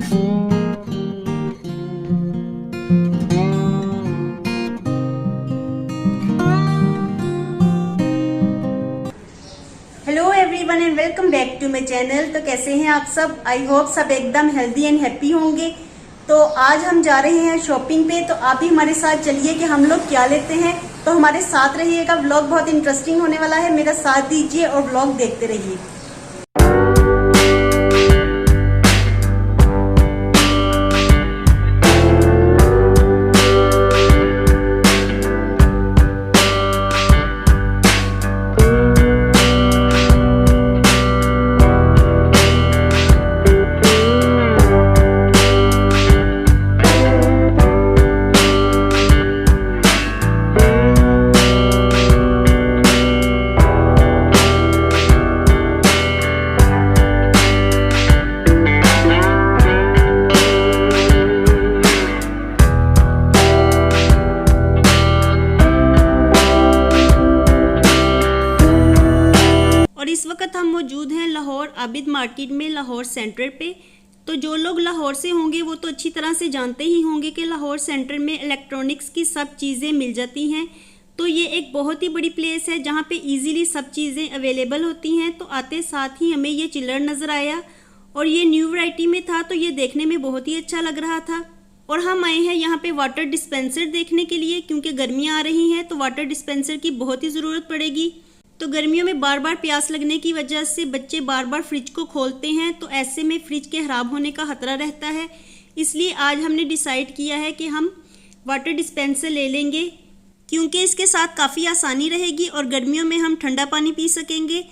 Hello everyone and welcome back to my channel. तो कैसे हैं आप सब? आई होप सब एकदम हेल्दी एंड हैप्पी होंगे। तो आज हम जा रहे हैं शॉपिंग पे, तो आप भी हमारे साथ चलिए कि हम लोग क्या लेते हैं। तो हमारे साथ रहिएगा, व्लॉग बहुत इंटरेस्टिंग होने वाला है, मेरा साथ दीजिए और व्लॉग देखते रहिए। इस वक्त हम मौजूद हैं लाहौर आबिद मार्केट में, लाहौर सेंटर पे। तो जो लोग लाहौर से होंगे वो तो अच्छी तरह से जानते ही होंगे कि लाहौर सेंटर में इलेक्ट्रॉनिक्स की सब चीज़ें मिल जाती हैं। तो ये एक बहुत ही बड़ी प्लेस है जहाँ पे इजीली सब चीज़ें अवेलेबल होती हैं। तो आते साथ ही हमें ये चिल्लर नज़र आया और ये न्यू वैरायटी में था, तो ये देखने में बहुत ही अच्छा लग रहा था। और हम आए हैं यहाँ पे वाटर डिस्पेंसर देखने के लिए, क्योंकि गर्मियाँ आ रही हैं तो वाटर डिस्पेंसर की बहुत ही ज़रूरत पड़ेगी। तो गर्मियों में बार बार प्यास लगने की वजह से बच्चे बार बार फ्रिज को खोलते हैं, तो ऐसे में फ्रिज के ख़राब होने का खतरा रहता है। इसलिए आज हमने डिसाइड किया है कि हम वाटर डिस्पेंसर ले लेंगे, क्योंकि इसके साथ काफ़ी आसानी रहेगी और गर्मियों में हम ठंडा पानी पी सकेंगे।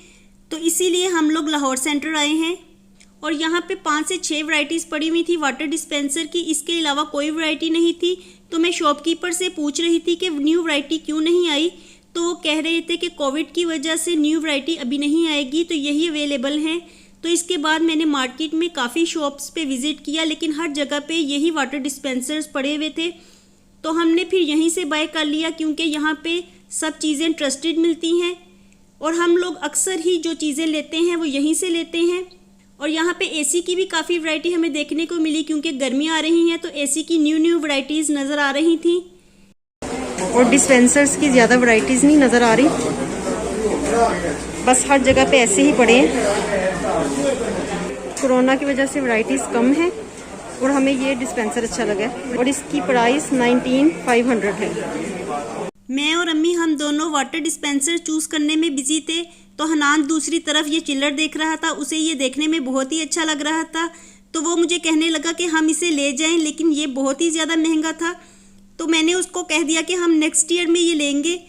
तो इसीलिए हम लोग लाहौर सेंटर आए हैं और यहाँ पे 5 से 6 वैरायटीज़ पड़ी हुई थी वाटर डिस्पेंसर की। इसके अलावा कोई वैरायटी नहीं थी। तो मैं शॉपकीपर से पूछ रही थी कि न्यू वैरायटी क्यों नहीं आई, तो वो कह रहे थे कि कोविड की वजह से न्यू वैरायटी अभी नहीं आएगी, तो यही अवेलेबल हैं। तो इसके बाद मैंने मार्केट में काफ़ी शॉप्स पे विज़िट किया, लेकिन हर जगह पे यही वाटर डिस्पेंसर्स पड़े हुए थे। तो हमने फिर यहीं से बाय कर लिया, क्योंकि यहाँ पे सब चीज़ें ट्रस्टेड मिलती हैं और हम लोग अक्सर ही जो चीज़ें लेते हैं वो यहीं से लेते हैं। और यहाँ पे एसी की भी काफ़ी वैरायटी हमें देखने को मिली, क्योंकि गर्मी आ रही हैं तो एसी की न्यू वैरायटीज़ नज़र आ रही थी। और डिस्पेंसर्स की ज़्यादा वैरायटीज़ नहीं नज़र आ रही, बस हर जगह पे ऐसे ही पड़े हैं। कोरोना की वजह से वैरायटीज़ कम है और हमें ये डिस्पेंसर अच्छा लगा और इसकी प्राइस 19,500 है। मैं और अम्मी हम दोनों वाटर डिस्पेंसर चूज़ करने में बिजी थे, तो हनान दूसरी तरफ ये चिल्लर देख रहा था। उसे ये देखने में बहुत ही अच्छा लग रहा था, तो वो मुझे कहने लगा कि हम इसे ले जाएं, लेकिन ये बहुत ही ज़्यादा महंगा था। तो मैंने उसको कह दिया कि हम नेक्स्ट ईयर में ये लेंगे,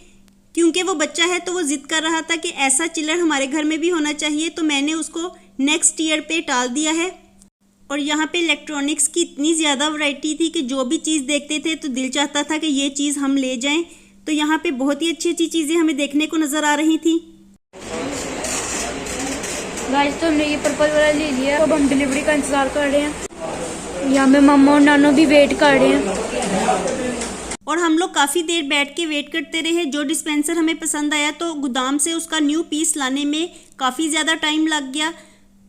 क्योंकि वो बच्चा है तो वो ज़िद कर रहा था कि ऐसा चिल्लर हमारे घर में भी होना चाहिए। तो मैंने उसको नेक्स्ट ईयर पे टाल दिया है। और यहाँ पे इलेक्ट्रॉनिक्स की इतनी ज़्यादा वैरायटी थी कि जो भी चीज़ देखते थे तो दिल चाहता था कि ये चीज़ हम ले जाएं। तो यहाँ पे बहुत ही अच्छी अच्छी चीज़ें हमें देखने को नज़र आ रही थी। गाइस, तो हमने ये पर्पल वाला ले लिया, अब हम डिलीवरी का इंतज़ार कर रहे हैं। यहाँ पे मामा और नानो भी वेट कर रहे हैं और हम लोग काफ़ी देर बैठ के वेट करते रहे। जो डिस्पेंसर हमें पसंद आया तो गोदाम से उसका न्यू पीस लाने में काफ़ी ज़्यादा टाइम लग गया।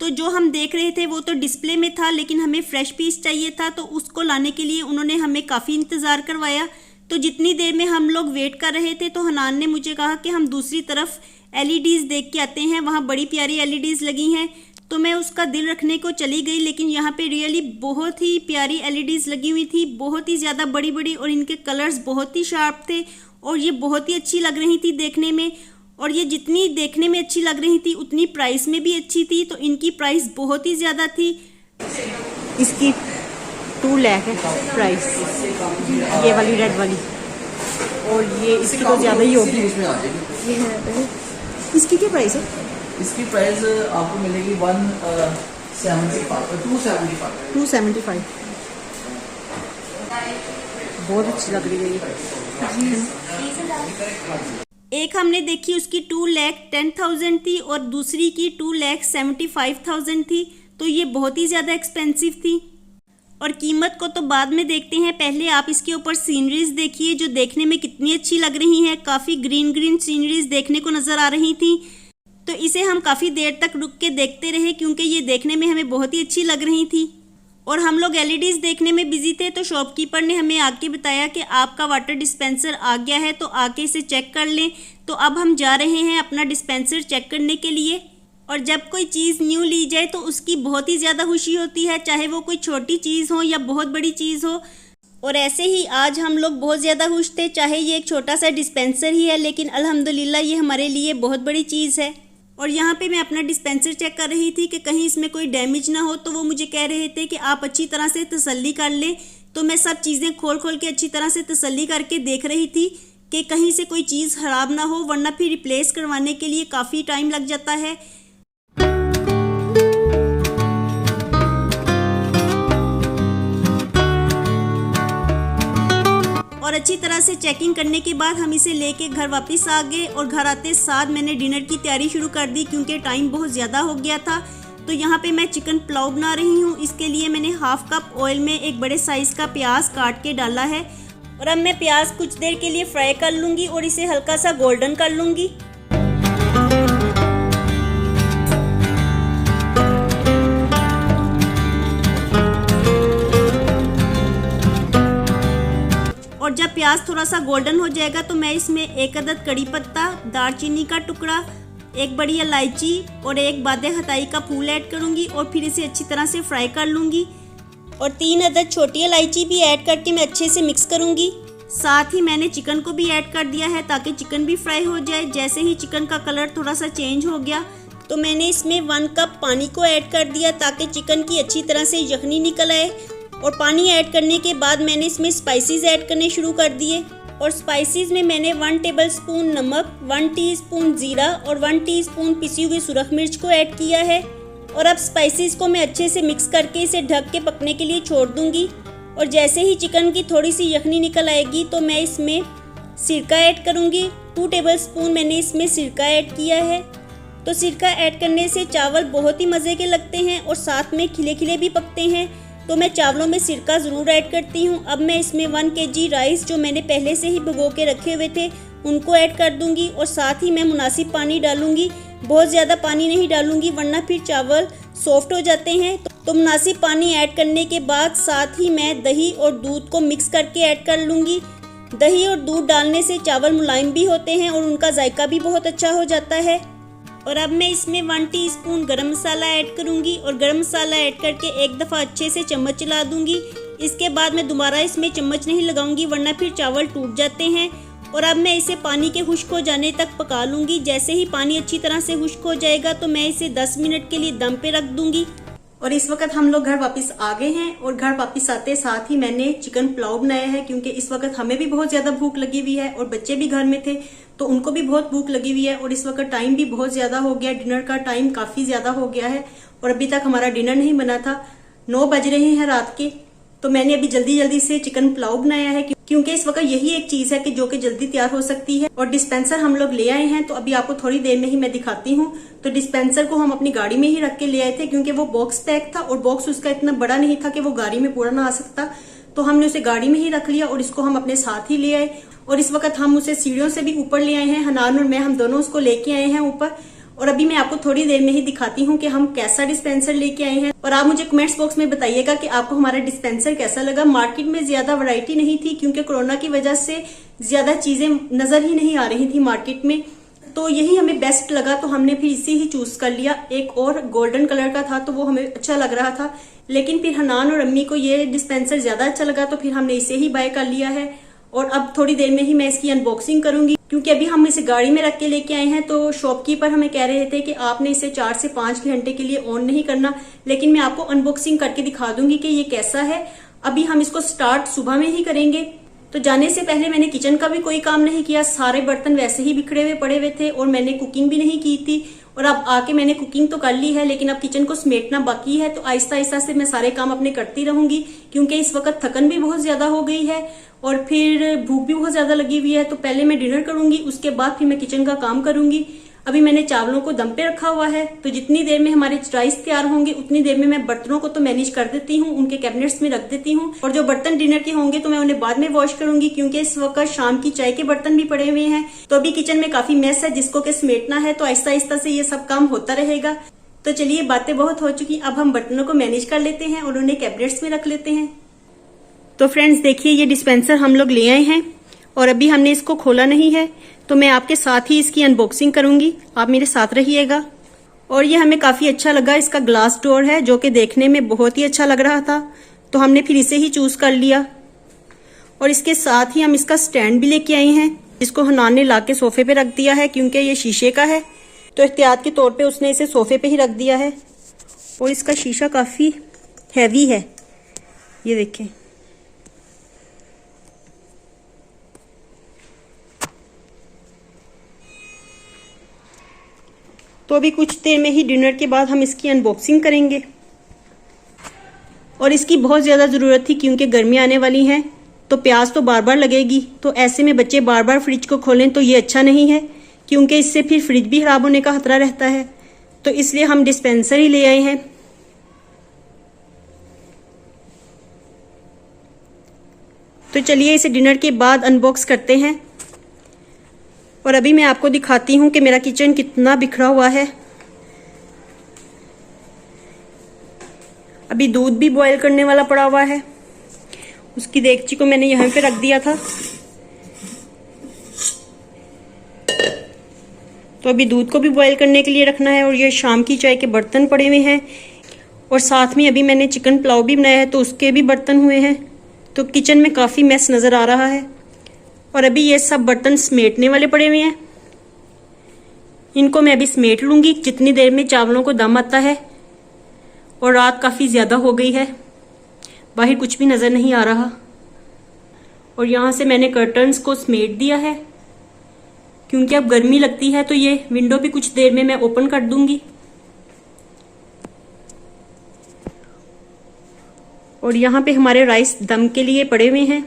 तो जो हम देख रहे थे वो तो डिस्प्ले में था, लेकिन हमें फ्रेश पीस चाहिए था, तो उसको लाने के लिए उन्होंने हमें काफ़ी इंतज़ार करवाया। तो जितनी देर में हम लोग वेट कर रहे थे तो हनान ने मुझे कहा कि हम दूसरी तरफ एलईडीज़ देख के आते हैं, वहाँ बड़ी प्यारी एलईडीज़ लगी हैं। तो मैं उसका दिल रखने को चली गई, लेकिन यहाँ पे रियली बहुत ही प्यारी एलईडीज़ लगी हुई थी, बहुत ही ज़्यादा बड़ी बड़ी, और इनके कलर्स बहुत ही शार्प थे और ये बहुत ही अच्छी लग रही थी देखने में। और ये जितनी देखने में अच्छी लग रही थी उतनी प्राइस में भी अच्छी थी, तो इनकी प्राइस बहुत ही ज़्यादा थी। इसकी 2 लाख है प्राइस, ये वाली रेड वाली, और ये इसकी तो ज़्यादा ही होगी। इसकी क्या प्राइस है? इसकी प्राइस आपको मिलेगी 275। बहुत अच्छी लग रही है ये। एक हमने देखी उसकी 2,10,000 थी और दूसरी की 2,75,000 थी, तो ये बहुत ही ज़्यादा एक्सपेंसिव थी। और कीमत को तो बाद में देखते हैं, पहले आप इसके ऊपर सीनरीज देखिए जो देखने में कितनी अच्छी लग रही हैं। काफ़ी ग्रीन ग्रीन सीनरीज देखने को नज़र आ रही थी, तो इसे हम काफ़ी देर तक रुक के देखते रहे, क्योंकि ये देखने में हमें बहुत ही अच्छी लग रही थी। और हम लोग एलईडीज देखने में बिजी थे, तो शॉपकीपर ने हमें आके बताया कि आपका वाटर डिस्पेंसर आ गया है, तो आके इसे चेक कर लें। तो अब हम जा रहे हैं अपना डिस्पेंसर चेक करने के लिए। और जब कोई चीज़ न्यू ली जाए तो उसकी बहुत ही ज़्यादा खुशी होती है, चाहे वो कोई छोटी चीज़ हो या बहुत बड़ी चीज़ हो। और ऐसे ही आज हम लोग बहुत ज़्यादा खुश थे, चाहे ये एक छोटा सा डिस्पेंसर ही है, लेकिन अल्हम्दुलिल्लाह ये हमारे लिए बहुत बड़ी चीज़ है। और यहाँ पे मैं अपना डिस्पेंसर चेक कर रही थी कि कहीं इसमें कोई डैमेज ना हो, तो वो मुझे कह रहे थे कि आप अच्छी तरह से तसल्ली कर लें। तो मैं सब चीज़ें खोल खोल के अच्छी तरह से तसल्ली करके देख रही थी कि कहीं से कोई चीज़ ख़राब ना हो, वरना फिर रिप्लेस करवाने के लिए काफ़ी टाइम लग जाता है। और अच्छी तरह से चेकिंग करने के बाद हम इसे लेके घर वापस आ गए और घर आते साथ मैंने डिनर की तैयारी शुरू कर दी, क्योंकि टाइम बहुत ज़्यादा हो गया था। तो यहाँ पे मैं चिकन पुलाव बना रही हूँ। इसके लिए मैंने हाफ कप ऑयल में एक बड़े साइज़ का प्याज काट के डाला है। और अब मैं प्याज कुछ देर के लिए फ्राई कर लूँगी और इसे हल्का सा गोल्डन कर लूँगी। और जब प्याज थोड़ा सा गोल्डन हो जाएगा तो मैं इसमें एक अदद कड़ी पत्ता, दालचीनी का टुकड़ा, एक बड़ी इलायची और एक बादे हताई का फूल ऐड करूंगी और फिर इसे अच्छी तरह से फ्राई कर लूंगी। और 3 अदद छोटी इलायची भी ऐड करके मैं अच्छे से मिक्स करूंगी। साथ ही मैंने चिकन को भी ऐड कर दिया है ताकि चिकन भी फ्राई हो जाए। जैसे ही चिकन का कलर थोड़ा सा चेंज हो गया तो मैंने इसमें 1 कप पानी को ऐड कर दिया ताकि चिकन की अच्छी तरह से यखनी निकल आए। और पानी ऐड करने के बाद मैंने इसमें स्पाइसेस ऐड करने शुरू कर दिए। और स्पाइसेस में मैंने 1 टेबलस्पून नमक, 1 टीस्पून जीरा और 1 टीस्पून पिसी हुई सुरख मिर्च को ऐड किया है। और अब स्पाइसेस को मैं अच्छे से मिक्स करके इसे ढक के पकने के लिए छोड़ दूंगी। और जैसे ही चिकन की थोड़ी सी यखनी निकल आएगी तो मैं इसमें सिरका ऐड करूंगी। 2 टेबलस्पून मैंने इसमें सिरका ऐड किया है। तो सिरका ऐड करने से चावल बहुत ही मज़े के लगते हैं और साथ में खिले खिले भी पकते हैं। तो मैं चावलों में सिरका ज़रूर ऐड करती हूँ। अब मैं इसमें 1 केजी राइस जो मैंने पहले से ही भिगो के रखे हुए थे उनको ऐड कर दूंगी। और साथ ही मैं मुनासिब पानी डालूंगी, बहुत ज़्यादा पानी नहीं डालूंगी वरना फिर चावल सॉफ्ट हो जाते हैं। तो मुनासिब पानी ऐड करने के बाद साथ ही मैं दही और दूध को मिक्स करके ऐड कर लूँगी। दही और दूध डालने से चावल मुलायम भी होते हैं और उनका जायका भी बहुत अच्छा हो जाता है। और अब मैं इसमें 1 टीस्पून गरम मसाला ऐड करूंगी और गरम मसाला ऐड करके एक दफ़ा अच्छे से चम्मच चला दूंगी। इसके बाद मैं दोबारा इसमें चम्मच नहीं लगाऊंगी वरना फिर चावल टूट जाते हैं। और अब मैं इसे पानी के खुश्क हो जाने तक पका लूँगी। जैसे ही पानी अच्छी तरह से खुश्क हो जाएगा तो मैं इसे 10 मिनट के लिए दम पे रख दूंगी। और इस वक्त हम लोग घर वापस आ गए हैं और घर वापस आते साथ ही मैंने चिकन पुलाव बनाया है, क्योंकि इस वक्त हमें भी बहुत ज़्यादा भूख लगी हुई है और बच्चे भी घर में थे तो उनको भी बहुत भूख लगी हुई है। और इस वक्त टाइम भी बहुत ज़्यादा हो गया, डिनर का टाइम काफ़ी ज़्यादा हो गया है और अभी तक हमारा डिनर नहीं बना था। 9 बज रहे हैं रात के। तो मैंने अभी जल्दी जल्दी से चिकन पुलाव बनाया है, क्योंकि इस वक्त यही एक चीज़ है कि जो कि जल्दी तैयार हो सकती है। और डिस्पेंसर हम लोग ले आए हैं, तो अभी आपको थोड़ी देर में ही मैं दिखाती हूँ। तो डिस्पेंसर को हम अपनी गाड़ी में ही रख के ले आए थे, क्योंकि वो बॉक्स पैक था और बॉक्स उसका इतना बड़ा नहीं था कि वो गाड़ी में पूरा ना आ सकता। तो हमने उसे गाड़ी में ही रख लिया और इसको हम अपने साथ ही ले आए। और इस वक्त हम उसे सीढ़ियों से भी ऊपर ले आए हैं। हनान और मैं, हम दोनों उसको लेके आए हैं ऊपर। और अभी मैं आपको थोड़ी देर में ही दिखाती हूँ कि हम कैसा डिस्पेंसर लेके आए हैं। और आप मुझे कमेंट्स बॉक्स में बताइएगा कि आपको हमारा डिस्पेंसर कैसा लगा। मार्केट में ज्यादा वैरायटी नहीं थी, क्योंकि कोरोना की वजह से ज्यादा चीजें नजर ही नहीं आ रही थी मार्केट में। तो यही हमें बेस्ट लगा, तो हमने फिर इसे ही चूज कर लिया। एक और गोल्डन कलर का था तो वो हमें अच्छा लग रहा था, लेकिन फिर हनान और अम्मी को ये डिस्पेंसर ज्यादा अच्छा लगा तो फिर हमने इसे ही बाय कर लिया है। और अब थोड़ी देर में ही मैं इसकी अनबॉक्सिंग करूंगी, क्योंकि अभी हम इसे गाड़ी में रख के लेके आए हैं। तो शॉपकीपर हमें कह रहे थे कि आपने इसे 4 से 5 घंटे के लिए ऑन नहीं करना, लेकिन मैं आपको अनबॉक्सिंग करके दिखा दूंगी कि ये कैसा है। अभी हम इसको स्टार्ट सुबह में ही करेंगे। तो जाने से पहले मैंने किचन का भी कोई काम नहीं किया, सारे बर्तन वैसे ही बिखरे हुए पड़े हुए थे और मैंने कुकिंग भी नहीं की थी। और अब आके मैंने कुकिंग तो कर ली है, लेकिन अब किचन को समेटना बाकी है। तो आहिस्ता आहिस्ता से मैं सारे काम अपने करती रहूंगी, क्योंकि इस वक्त थकन भी बहुत ज्यादा हो गई है और फिर भूख भी बहुत ज्यादा लगी हुई है। तो पहले मैं डिनर करूंगी, उसके बाद फिर मैं किचन का काम करूंगी। अभी मैंने चावलों को दम पे रखा हुआ है, तो जितनी देर में हमारे राइस तैयार होंगे उतनी देर में मैं बर्तनों को तो मैनेज कर देती हूँ, उनके कैबिनेट्स में रख देती हूँ। और जो बर्तन डिनर के होंगे तो मैं उन्हें बाद में वॉश करूंगी, क्योंकि इस वक्त शाम की चाय के बर्तन भी पड़े हुए हैं। तो अभी किचन में काफी मेस है जिसको कि समेटना है, तो आहिस्ता आहिस्ता से ये सब काम होता रहेगा। तो चलिए बातें बहुत हो चुकी, अब हम बर्तनों को मैनेज कर लेते हैं और उन्हें कैबिनेट्स में रख लेते हैं। तो फ्रेंड्स देखिए, ये डिस्पेंसर हम लोग ले आए हैं और अभी हमने इसको खोला नहीं है, तो मैं आपके साथ ही इसकी अनबॉक्सिंग करूंगी, आप मेरे साथ रहिएगा। और ये हमें काफी अच्छा लगा, इसका ग्लास डोर है जो कि देखने में बहुत ही अच्छा लग रहा था, तो हमने फिर इसे ही चूज कर लिया। और इसके साथ ही हम इसका स्टैंड भी लेके आए हैं, जिसको हनान ने ला के सोफे पे रख दिया है, क्योंकि ये शीशे का है तो एहतियात के तौर पे उसने इसे सोफे पे ही रख दिया है। और इसका शीशा काफी हैवी है, ये देखें। तो अभी कुछ देर में ही डिनर के बाद हम इसकी अनबॉक्सिंग करेंगे। और इसकी बहुत ज़्यादा ज़रूरत थी, क्योंकि गर्मी आने वाली है तो प्यास तो बार बार लगेगी, तो ऐसे में बच्चे बार बार फ्रिज को खोलें तो ये अच्छा नहीं है, क्योंकि इससे फिर फ्रिज भी ख़राब होने का खतरा रहता है। तो इसलिए हम डिस्पेंसर ही ले आए हैं। तो चलिए इसे डिनर के बाद अनबॉक्स करते हैं। और अभी मैं आपको दिखाती हूँ कि मेरा किचन कितना बिखरा हुआ है। अभी दूध भी बॉयल करने वाला पड़ा हुआ है, उसकी देगची को मैंने यहाँ पे रख दिया था। तो अभी दूध को भी बॉयल करने के लिए रखना है। और ये शाम की चाय के बर्तन पड़े हुए हैं, और साथ में अभी मैंने चिकन पुलाव भी बनाया है तो उसके भी बर्तन हुए हैं। तो किचन में काफ़ी मैस नज़र आ रहा है। और अभी ये सब बर्तन समेटने वाले पड़े हुए हैं, इनको मैं अभी समेट लूँगी जितनी देर में चावलों को दम आता है। और रात काफ़ी ज़्यादा हो गई है, बाहर कुछ भी नज़र नहीं आ रहा। और यहाँ से मैंने कर्टन्स को समेट दिया है, क्योंकि अब गर्मी लगती है, तो ये विंडो भी कुछ देर में मैं ओपन कर दूंगी। और यहाँ पे हमारे राइस दम के लिए पड़े हुए हैं,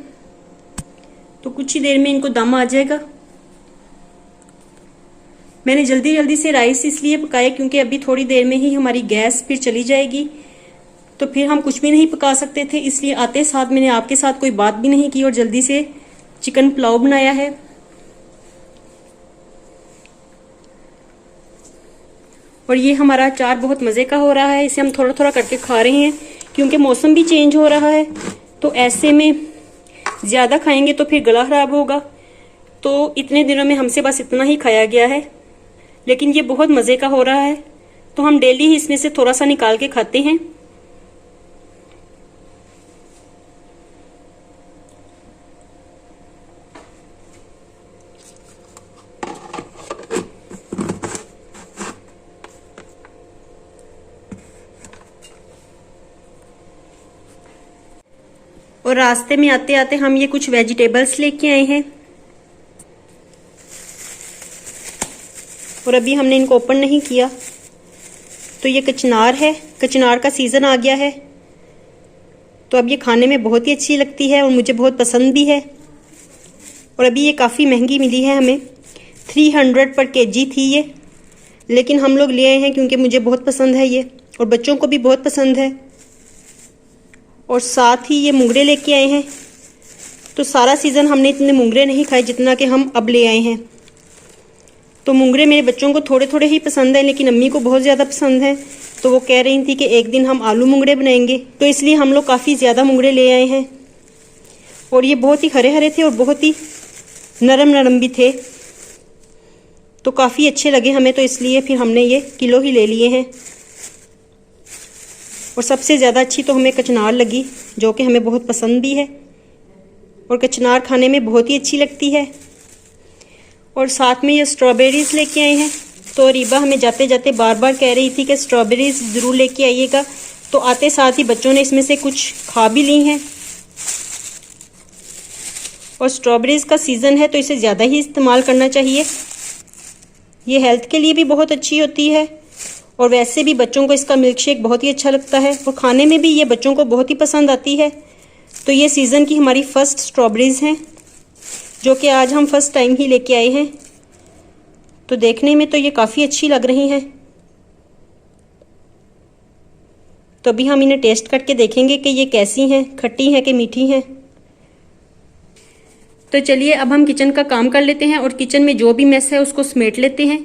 तो कुछ ही देर में इनको दम आ जाएगा। मैंने जल्दी जल्दी से राइस इसलिए पकाए क्योंकि अभी थोड़ी देर में ही हमारी गैस फिर चली जाएगी, तो फिर हम कुछ भी नहीं पका सकते थे। इसलिए आते साथ मैंने आपके साथ कोई बात भी नहीं की और जल्दी से चिकन पुलाव बनाया है। और ये हमारा अचार बहुत मज़े का हो रहा है, इसे हम थोड़ा थोड़ा करके खा रहे हैं, क्योंकि मौसम भी चेंज हो रहा है। तो ऐसे में ज़्यादा खाएंगे तो फिर गला खराब होगा, तो इतने दिनों में हमसे बस इतना ही खाया गया है, लेकिन ये बहुत मज़े का हो रहा है, तो हम डेली ही इसमें से थोड़ा सा निकाल के खाते हैं। और रास्ते में आते आते हम ये कुछ वेजिटेबल्स लेके आए हैं, और अभी हमने इनको ओपन नहीं किया। तो ये कचनार है, कचनार का सीज़न आ गया है, तो अब ये खाने में बहुत ही अच्छी लगती है और मुझे बहुत पसंद भी है। और अभी ये काफ़ी महंगी मिली है हमें, 300 पर केजी थी ये, लेकिन हम लोग ले आए हैं क्योंकि मुझे बहुत पसंद है ये, और बच्चों को भी बहुत पसंद है। और साथ ही ये मुंगरे लेके आए हैं, तो सारा सीज़न हमने इतने मुंगरे नहीं खाए जितना कि हम अब ले आए हैं। तो मुंगरे मेरे बच्चों को थोड़े थोड़े ही पसंद है, लेकिन अम्मी को बहुत ज़्यादा पसंद है, तो वो कह रही थी कि एक दिन हम आलू मुंगरे बनाएंगे, तो इसलिए हम लोग काफ़ी ज़्यादा मुंगरे ले आए हैं। और ये बहुत ही हरे हरे थे और बहुत ही नरम नरम भी थे, तो काफ़ी अच्छे लगे हमें, तो इसलिए फिर हमने ये किलो ही ले लिए हैं। और सबसे ज़्यादा अच्छी तो हमें कचनार लगी, जो कि हमें बहुत पसंद भी है, और कचनार खाने में बहुत ही अच्छी लगती है। और साथ में ये स्ट्रॉबेरीज़ लेके आए हैं, तो रीबा हमें जाते जाते बार बार कह रही थी कि स्ट्रॉबेरीज़ ज़रूर लेके आइएगा, तो आते साथ ही बच्चों ने इसमें से कुछ खा भी ली हैं। और स्ट्रॉबेरीज़ का सीज़न है तो इसे ज़्यादा ही इस्तेमाल करना चाहिए, ये हेल्थ के लिए भी बहुत अच्छी होती है, और वैसे भी बच्चों को इसका मिल्क शेक बहुत ही अच्छा लगता है, और खाने में भी ये बच्चों को बहुत ही पसंद आती है। तो ये सीज़न की हमारी फ़र्स्ट स्ट्रॉबेरीज़ हैं, जो कि आज हम फर्स्ट टाइम ही लेके आए हैं। तो देखने में तो ये काफ़ी अच्छी लग रही हैं, तो अभी हम इन्हें टेस्ट करके देखेंगे कि ये कैसी हैं, खट्टी हैं कि मीठी हैं। तो चलिए अब हम किचन का काम कर लेते हैं और किचन में जो भी मेस है उसको समेट लेते हैं।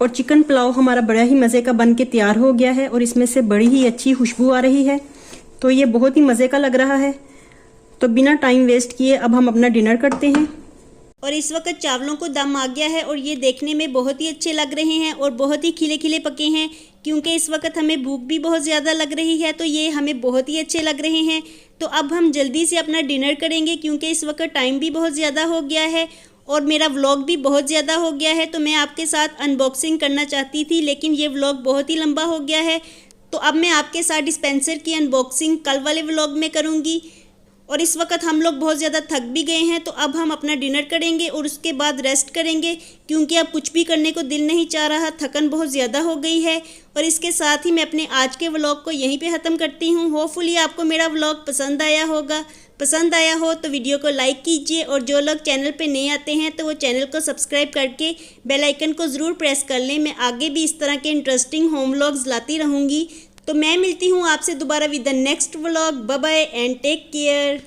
और चिकन पुलाव हमारा बड़ा ही मज़े का बन के तैयार हो गया है और इसमें से बड़ी ही अच्छी खुशबू आ रही है। तो ये बहुत ही मज़े का लग रहा है। तो बिना टाइम वेस्ट किए अब हम अपना डिनर करते हैं। और इस वक्त चावलों को दम आ गया है और ये देखने में बहुत ही अच्छे लग रहे हैं और बहुत ही खिले खिले पके हैं, क्योंकि इस वक्त हमें भूख भी बहुत ज़्यादा लग रही है। तो ये हमें बहुत ही अच्छे लग रहे हैं। तो अब हम जल्दी से अपना डिनर करेंगे, क्योंकि इस वक्त टाइम भी बहुत ज़्यादा हो गया है और मेरा व्लॉग भी बहुत ज़्यादा हो गया है। तो मैं आपके साथ अनबॉक्सिंग करना चाहती थी, लेकिन ये व्लॉग बहुत ही लंबा हो गया है। तो अब मैं आपके साथ डिस्पेंसर की अनबॉक्सिंग कल वाले व्लॉग में करूँगी। और इस वक्त हम लोग बहुत ज़्यादा थक भी गए हैं। तो अब हम अपना डिनर करेंगे और उसके बाद रेस्ट करेंगे, क्योंकि अब कुछ भी करने को दिल नहीं चाह रहा, थकन बहुत ज़्यादा हो गई है। और इसके साथ ही मैं अपने आज के व्लॉग को यहीं पे ख़त्म करती हूँ। होपफुली आपको मेरा व्लॉग पसंद आया होगा। पसंद आया हो तो वीडियो को लाइक कीजिए और जो लोग चैनल पे नए आते हैं तो वो चैनल को सब्सक्राइब करके बेल आइकन को ज़रूर प्रेस कर लें। मैं आगे भी इस तरह के इंटरेस्टिंग होम व्लॉग्स लाती रहूँगी। तो मैं मिलती हूँ आपसे दोबारा with the next vlog. Bye bye and take care.